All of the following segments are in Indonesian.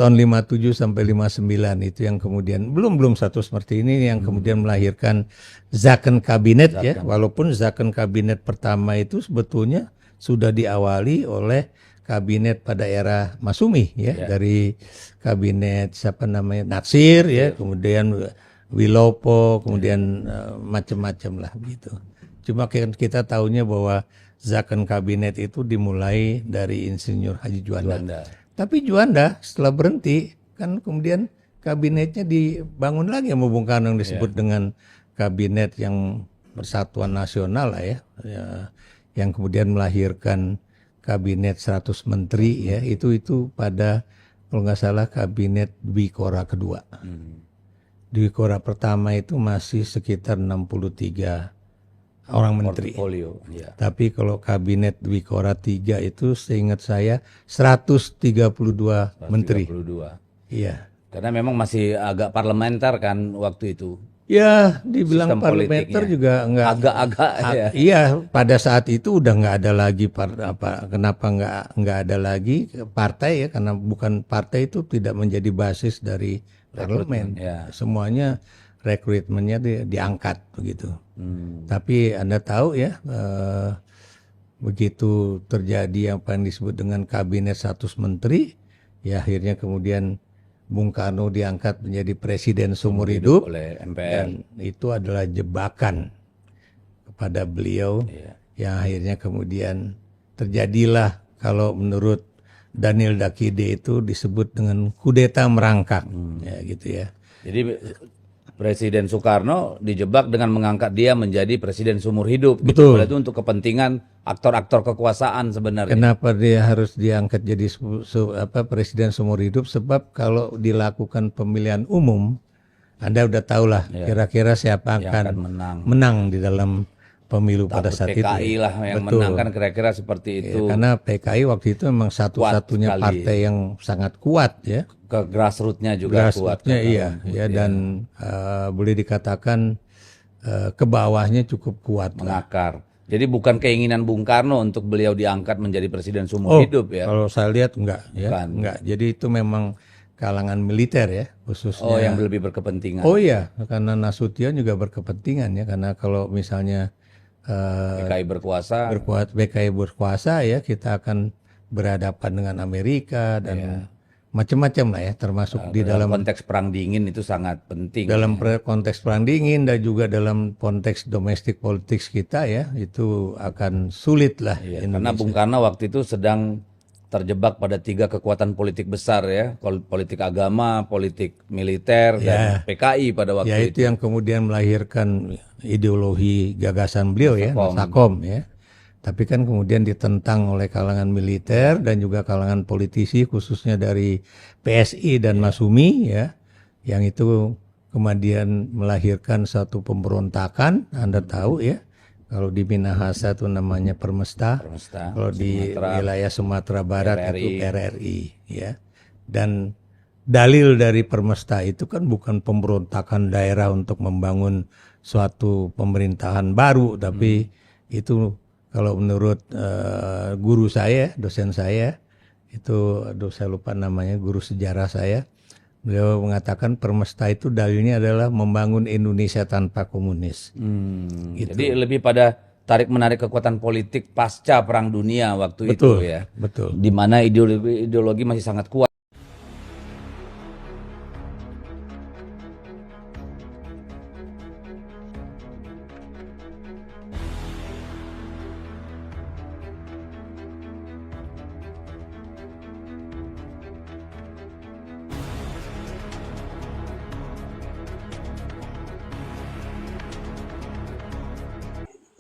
tahun 57 sampai 59 itu yang kemudian belum satu seperti ini yang kemudian melahirkan Zakon Kabinet ya. Walaupun Zakon Kabinet pertama itu sebetulnya sudah diawali oleh kabinet pada era Masumi ya, dari kabinet siapa namanya Natsir ya, kemudian Wilopo, kemudian macam-macam lah gitu. Cuma kita tahunya bahwa Zakon Kabinet itu dimulai dari Insinyur Haji Juanda. Tapi Juanda setelah berhenti kan kemudian kabinetnya dibangun lagi sama Bung Karno yang disebut dengan kabinet yang Persatuan Nasional lah ya, yang kemudian melahirkan kabinet 100 menteri ya, itu pada kalau nggak salah kabinet Dwi Kora kedua. Dwi Kora pertama itu masih sekitar 63 orang menteri. Tapi kalau kabinet Dwi Kora 3 itu seingat saya 132 menteri. Iya. Karena memang masih agak parlementer kan waktu itu. Ya, dibilang parlementer juga enggak. Agak-agak ya. Iya, pada saat itu udah nggak ada lagi kenapa nggak ada lagi partai ya, karena bukan partai itu tidak menjadi basis dari parlemen. Semuanya rekrutmennya diangkat begitu. Tapi Anda tahu ya, begitu terjadi apa yang disebut dengan kabinet 100 menteri, ya akhirnya kemudian Bung Karno diangkat menjadi presiden seumur hidup oleh MPR. Dan itu adalah jebakan kepada beliau yang akhirnya kemudian terjadilah kalau menurut Daniel Dakide itu disebut dengan kudeta merangkak ya gitu ya. Jadi Presiden Soekarno dijebak dengan mengangkat dia menjadi presiden seumur hidup. Betul. Gitu. Itu untuk kepentingan aktor-aktor kekuasaan sebenarnya. Kenapa dia harus diangkat jadi presiden seumur hidup? Sebab kalau dilakukan pemilihan umum, Anda udah tahu lah kira-kira siapa akan menang di dalam pemilu pada saat itu. PKI lah yang menang kan kira-kira seperti itu. Karena PKI waktu itu memang satu-satunya partai yang sangat kuat ya. Ke grassroots-nya juga kuat. Iya, ya dan boleh dikatakan ke bawahnya cukup kuat. Mengakar. Jadi bukan keinginan Bung Karno untuk beliau diangkat menjadi presiden seumur hidup ya. Kalau saya lihat enggak ya. Enggak. Jadi itu memang kalangan militer ya khususnya. Oh, yang lebih berkepentingan. Oh iya, karena Nasution juga berkepentingan ya, karena kalau misalnya PKI berkuasa. PKI berkuasa ya, kita akan berhadapan dengan Amerika dan macam-macam lah ya, termasuk di dalam konteks perang dingin itu sangat penting. Dalam konteks perang dingin dan juga dalam konteks domestik politik kita ya, itu akan sulit lah. Karena Bung Karno waktu itu sedang terjebak pada 3 kekuatan politik besar ya, politik agama, politik militer, dan PKI pada waktu itu. Ya itu yang kemudian melahirkan ideologi gagasan beliau ya, Sakom ya. Tapi kan kemudian ditentang oleh kalangan militer dan juga kalangan politisi khususnya dari PSI dan Masumi ya, yang itu kemudian melahirkan satu pemberontakan. Anda tahu ya, kalau di Minahasa itu namanya Permesta, kalau di wilayah Sumatera Barat itu RRI ya. Dan dalil dari Permesta itu kan bukan pemberontakan daerah untuk membangun suatu pemerintahan baru, tapi itu kalau menurut guru saya, dosen saya, itu saya lupa namanya, guru sejarah saya, beliau mengatakan Permesta itu dalilnya adalah membangun Indonesia tanpa komunis. Gitu. Jadi lebih pada tarik-menarik kekuatan politik pasca Perang Dunia waktu itu ya. Betul. Di mana ideologi masih sangat kuat.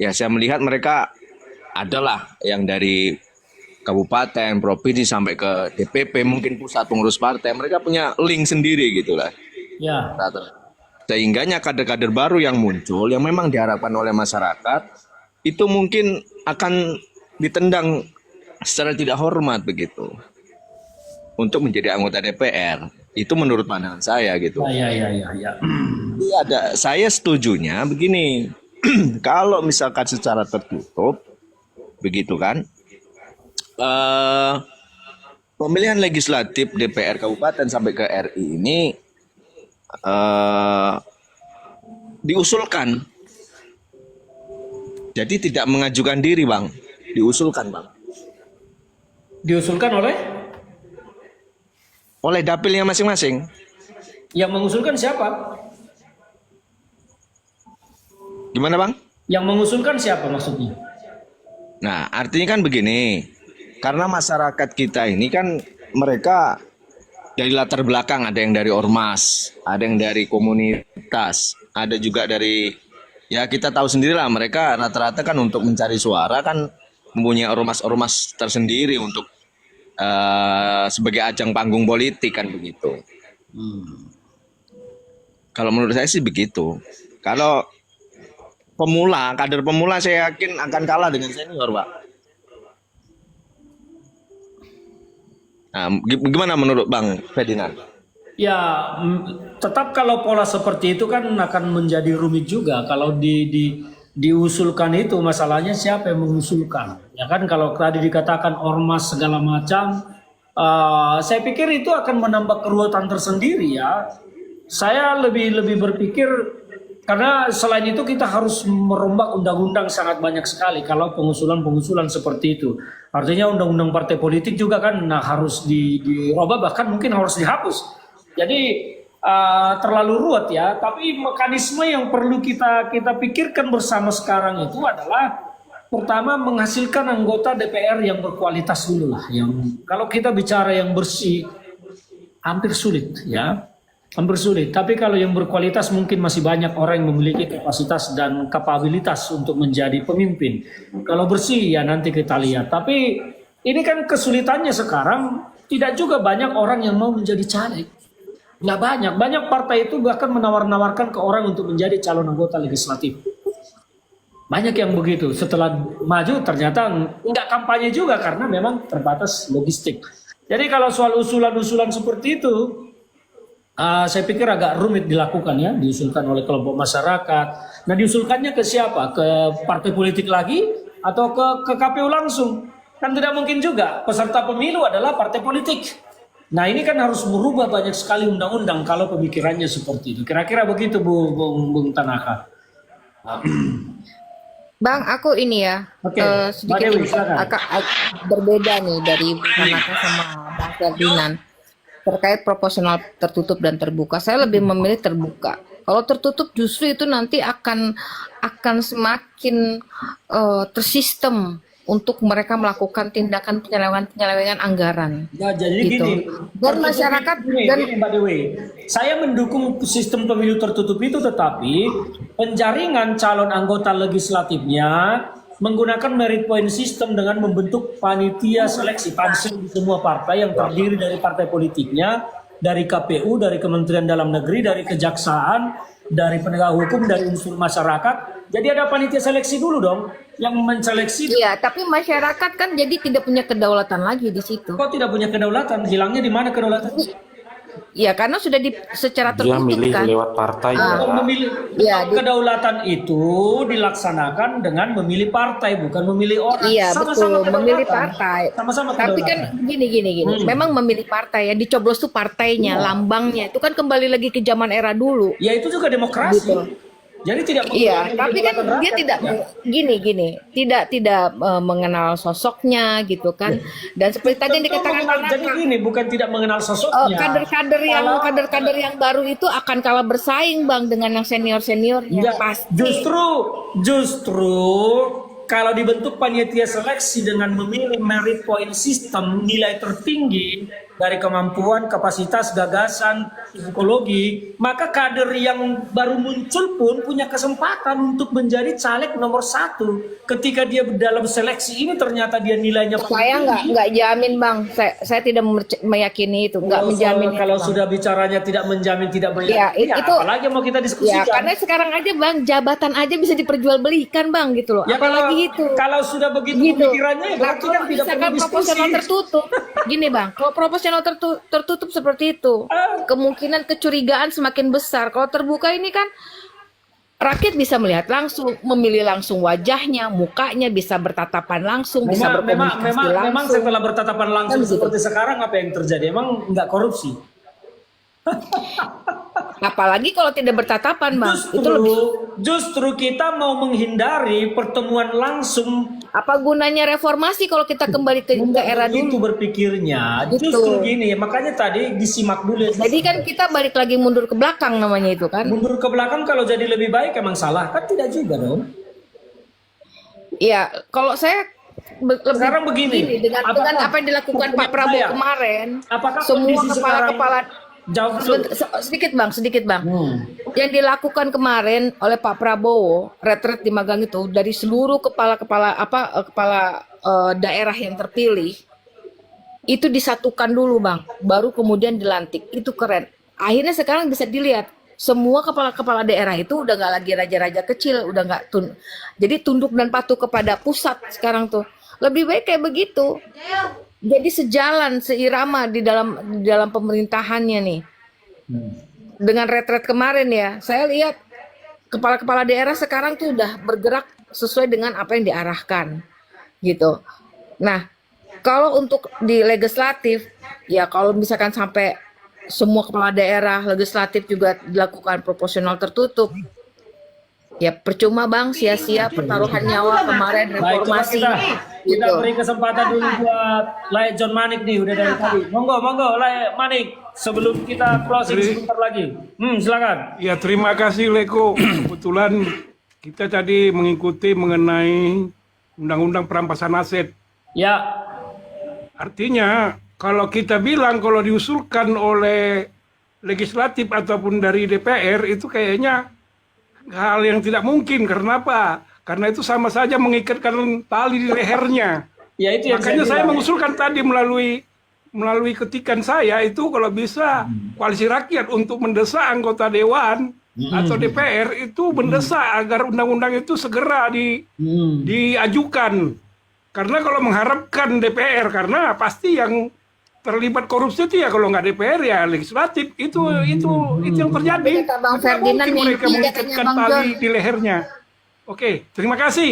Ya, saya melihat mereka adalah yang dari kabupaten, provinsi sampai ke DPP, mungkin pusat pengurus partai, mereka punya link sendiri gitulah. Ya. Sehingganya kader-kader baru yang muncul, yang memang diharapkan oleh masyarakat, itu mungkin akan ditendang secara tidak hormat begitu untuk menjadi anggota DPR. Itu menurut pandangan saya gitu. Ya. Saya setujunya begini. Kalau misalkan secara tertutup begitu kan, pemilihan legislatif DPR kabupaten sampai ke RI ini diusulkan. Jadi tidak mengajukan diri, Bang. Diusulkan, Bang. Diusulkan Oleh dapilnya masing-masing. yang mengusulkan siapa? Gimana, Bang? Yang mengusulkan siapa maksudnya? Nah, artinya kan begini. Karena masyarakat kita ini kan mereka dari latar belakang, ada yang dari ormas, ada yang dari komunitas, ada juga dari, ya kita tahu sendirilah, mereka rata-rata kan untuk mencari suara kan mempunyai ormas-ormas tersendiri untuk sebagai ajang panggung politik kan begitu. Kalau menurut saya sih begitu. Kalau pemula, kader pemula saya yakin akan kalah dengan senior, Pak. Nah, gimana menurut Bang Ferdinand? Ya, tetap kalau pola seperti itu kan akan menjadi rumit juga kalau diusulkan itu. Masalahnya siapa yang mengusulkan? Ya kan, kalau tadi dikatakan ormas segala macam, saya pikir itu akan menambah keruwetan tersendiri ya. Saya lebih berpikir, karena selain itu kita harus merombak undang-undang sangat banyak sekali kalau pengusulan-pengusulan seperti itu. Artinya undang-undang partai politik juga kan harus dirubah, bahkan mungkin harus dihapus. Jadi terlalu ruwet ya. Tapi mekanisme yang perlu kita pikirkan bersama sekarang itu adalah pertama menghasilkan anggota DPR yang berkualitas dulu lah. Yang kalau kita bicara yang bersih hampir sulit ya. Hampir sulit, tapi kalau yang berkualitas mungkin masih banyak orang yang memiliki kapasitas dan kapabilitas untuk menjadi pemimpin. Kalau bersih ya nanti kita lihat. Tapi ini kan kesulitannya sekarang, tidak juga banyak orang yang mau menjadi caleg. Nggak banyak, banyak partai itu bahkan menawar-nawarkan ke orang untuk menjadi calon anggota legislatif. Banyak yang begitu, setelah maju ternyata nggak kampanye juga karena memang terbatas logistik. Jadi kalau soal usulan-usulan seperti itu, saya pikir agak rumit dilakukan ya, diusulkan oleh kelompok masyarakat. Nah, diusulkannya ke siapa? Ke partai politik lagi atau ke KPU langsung? Kan tidak mungkin juga. Peserta pemilu adalah partai politik. Nah, ini kan harus merubah banyak sekali undang-undang kalau pemikirannya seperti itu. Kira-kira begitu Bung Tanaka. Bang, aku ini ya Oke, sedikit Mbak Dewi, silakan. agak berbeda nih dari Bung Tanaka sama Bang Ferdinand. Terkait proporsional tertutup dan terbuka, saya lebih memilih terbuka. Kalau tertutup justru itu nanti akan semakin tersistem untuk mereka melakukan tindakan penyelewengan anggaran. Nah, jadi Gitu. gini, Dan masyarakat gini, Mbak Dewi, saya mendukung sistem pemilu tertutup itu, tetapi penjaringan calon anggota legislatifnya menggunakan merit point system dengan membentuk panitia seleksi pansel di semua partai yang terdiri dari partai politiknya, dari KPU, dari Kementerian Dalam Negeri, dari Kejaksaan, dari penegak hukum, dari unsur masyarakat. Jadi ada panitia seleksi dulu dong yang menseleksi. Iya, tapi masyarakat kan jadi tidak punya kedaulatan lagi di situ. Kok tidak punya kedaulatan? Hilangnya di mana kedaulatan? Iya, karena sudah secara Dia tertutup milih kan. lewat partai, Mbak. Memilih Iya, kedaulatan itu dilaksanakan dengan memilih partai, bukan memilih orang. Iya, Sama-sama betul, memilih kedaulatan. partai. Sama-sama Tapi kedaulatan. kan gini. Memang memilih partai ya, dicoblos tuh partainya, lambangnya. Itu kan kembali lagi ke zaman era dulu. Ya itu juga demokrasi. Gitu. Jadi tidak Iya, tapi kan kedaulatan dia rakyat, tidak ya. gini, tidak mengenal sosoknya gitu kan. Dan seperti tadi yang Tentu dikatakan mengenal- jadi Tanaka, gini, bukan tidak mengenal sosoknya. kader-kader yang baru itu akan kalah bersaing Bang dengan yang senior-seniornya Ya, pasti. justru kalau dibentuk panitia seleksi dengan memilih merit point system, nilai tertinggi dari kemampuan, kapasitas, gagasan, psikologi, maka kader yang baru muncul pun punya kesempatan untuk menjadi caleg nomor 1. Ketika dia dalam seleksi ini ternyata dia nilainya Saya nggak jamin Bang, saya tidak meyakini itu, nggak menjamin. Kalau itu, Bang. sudah bicaranya tidak menjamin, tidak Ya, meyakini, itu- apalagi mau kita Ya, diskusikan. karena sekarang aja Bang, jabatan aja bisa diperjualbelikan Bang gitu loh. Ya, Apalagi itu. kalau sudah begitu Gitu. pemikirannya, ya Nah, berarti kan kalau tidak misalkan perlu diskusi. proporsional tertutup, gini Bang, kalau proporsional tertutup seperti itu, kemungkinan kecurigaan semakin besar. Kalau terbuka ini kan rakyat bisa melihat langsung, memilih langsung wajahnya, mukanya, bisa bertatapan langsung, bisa berkomunikasi Memang langsung. setelah bertatapan langsung Kan begitu. seperti sekarang apa yang terjadi? Emang nggak korupsi? Apalagi kalau tidak bertatapan, Bang. Itu lebih Justru kita mau menghindari pertemuan langsung. apa gunanya reformasi kalau kita kembali ke era Itu dulu? berpikirnya. Gitu. Justru gini, makanya tadi disimak dulu. Jadi kan kita balik lagi mundur ke belakang namanya itu kan. Mundur ke belakang kalau jadi lebih baik emang salah kan tidak juga dong. Iya, kalau saya lebih Sekarang begini, dengan apa yang dilakukan Pak Prabowo saya, kemarin, apakah semua kondisi sekarang- kepala Jawab dulu. sedikit bang. Yang dilakukan kemarin oleh Pak Prabowo retret di Magang itu dari seluruh kepala daerah yang terpilih itu disatukan dulu bang, baru kemudian dilantik. Itu keren. Akhirnya sekarang bisa dilihat semua kepala daerah itu udah nggak lagi raja-raja kecil, udah nggak jadi tunduk dan patuh kepada pusat sekarang tuh. Lebih baik kayak begitu. Jadi sejalan, seirama di dalam pemerintahannya nih. Dengan retret kemarin ya, saya lihat kepala daerah sekarang tuh udah bergerak sesuai dengan apa yang diarahkan, gitu. Nah, kalau untuk di legislatif, ya kalau misalkan sampai semua kepala daerah legislatif juga dilakukan proporsional tertutup, ya percuma bang, sia-sia pertaruhan nyawa kemarin Baik, coba reformasi. kita Gitu. beri kesempatan dulu buat Lai John Manik nih udah dari tadi. Monggo Lai Manik sebelum kita closing sebentar lagi. Silakan. Ya, terima kasih Leko. Kebetulan kita tadi mengikuti mengenai Undang-Undang Perampasan Aset. Ya, Artinya, kalau kita bilang kalau diusulkan oleh legislatif ataupun dari DPR itu kayaknya hal yang tidak mungkin. Karena apa? Karena itu sama saja mengikatkan tali di lehernya. ya itu yang Makanya saya bilang. mengusulkan tadi melalui ketikan saya itu kalau bisa koalisi rakyat untuk mendesak anggota dewan atau DPR itu mendesak agar undang-undang itu segera diajukan. Karena kalau mengharapkan DPR, karena pasti yang terlibat korupsi itu ya kalau nggak DPR ya legislatif itu yang terjadi. Kata Bang Tidak Ferdinand mungkin mereka mimpi, mengikatkan katanya Bang tali John. di lehernya. Oke, terima kasih.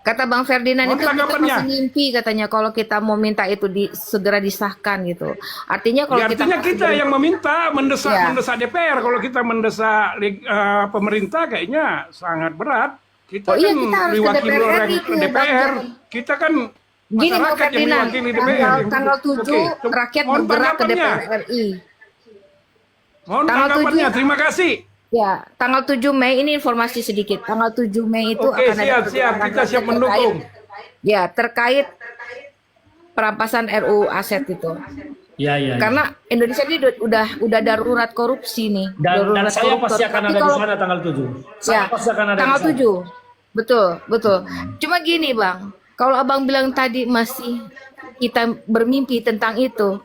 Kata Bang Ferdinand Mohon itu kita tanggapannya. masih mimpi katanya kalau kita mau minta itu segera disahkan gitu. Artinya kalau Ya, artinya kita yang meminta mendesak Ya. DPR. Kalau kita mendesak pemerintah kayaknya sangat berat. Kita Oh iya, kan kita harus ke diwakili DPR oleh RI tuh, DPR. Bang. Kita kan gini Bang masyarakat yang Ferdinand, mewakili DPR. tanggal 7 Oke, rakyat mohon bergerak ke tanggapannya. DPR RI. Mohon Tanggal tanggapannya. 7. Terima kasih. Ya, tanggal 7 Mei ini informasi sedikit. Tanggal 7 Mei itu Oke, akan ada siap. pergerakan Kita siap rakyat mendukung. terkait perampasan RUU aset itu. Ya. Karena Indonesia ini udah darurat korupsi nih. Dan Darurat saya koruptor. pasti akan Tapi ada di kalau- sana tanggal 7. Saya Ya, pasti akan ada tanggal di sana. 7. Betul. Cuma gini, Bang. Kalau Abang bilang tadi masih kita bermimpi tentang itu.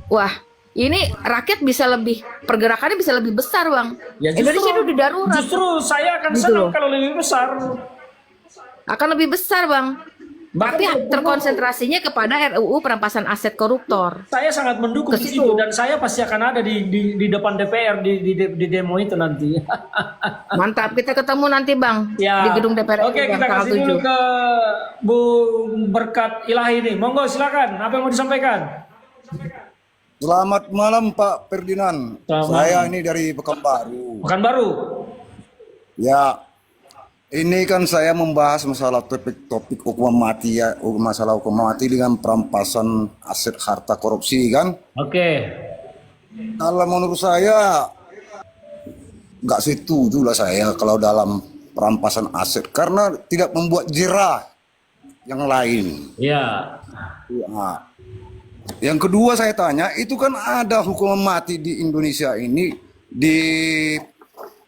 Wah, ini rakyat bisa pergerakannya bisa lebih besar, Bang. Ya, Indonesia itu udah darurat. Justru saya akan Gitu senang loh. kalau lebih besar. Akan lebih besar, Bang. Tapi terkonsentrasinya kepada RUU perampasan aset koruptor. Saya sangat mendukung Ke di situ. situ dan saya pasti akan ada di depan DPR di demo itu nanti. Mantap, kita ketemu nanti, Bang, di gedung DPR Oke, RI, Bang, kita tanggal kasih dulu 7. ke Bu Berkat Ilahi nih. Monggo silakan. Apa yang mau disampaikan? Selamat malam Pak Ferdinand. Selamat Saya malam. ini dari Pekanbaru. Pekanbaru. Ya, ini kan saya membahas masalah topik hukuman mati ya, masalah hukuman mati dengan perampasan aset harta korupsi kan. Oke. Kalau menurut saya nggak setuju lah saya kalau dalam perampasan aset karena tidak membuat jerah yang lain. Ya. Nah, yang kedua saya tanya, itu kan ada hukuman mati di Indonesia ini di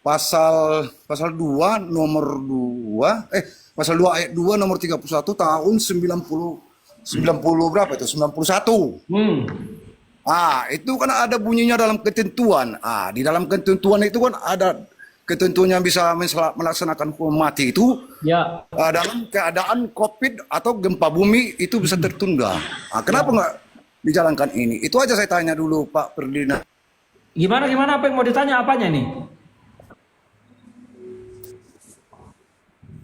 pasal 2 nomor 2 pasal 2 ayat 2 nomor 31 tahun 90 berapa itu? 91. Itu kan ada bunyinya dalam ketentuan. Di dalam ketentuan itu kan ada ketentuannya bisa melaksanakan hukuman mati itu Ya. dalam keadaan COVID atau gempa bumi itu bisa tertunda. Kenapa nggak dijalankan ini? Itu aja saya tanya dulu Pak Ferdinand. Gimana apa yang mau ditanya apanya nih?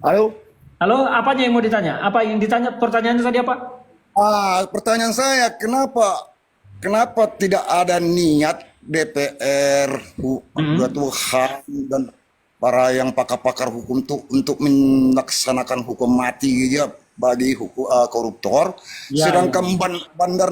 Ayo. Halo, apanya yang mau ditanya? Apa yang ditanya? Pertanyaannya tadi apa? Pertanyaan saya, kenapa tidak ada niat DPR, Tuhan dan para yang pakar-pakar hukum tuh untuk melaksanakan hukum mati ya bagi koruptor, sedangkan bandar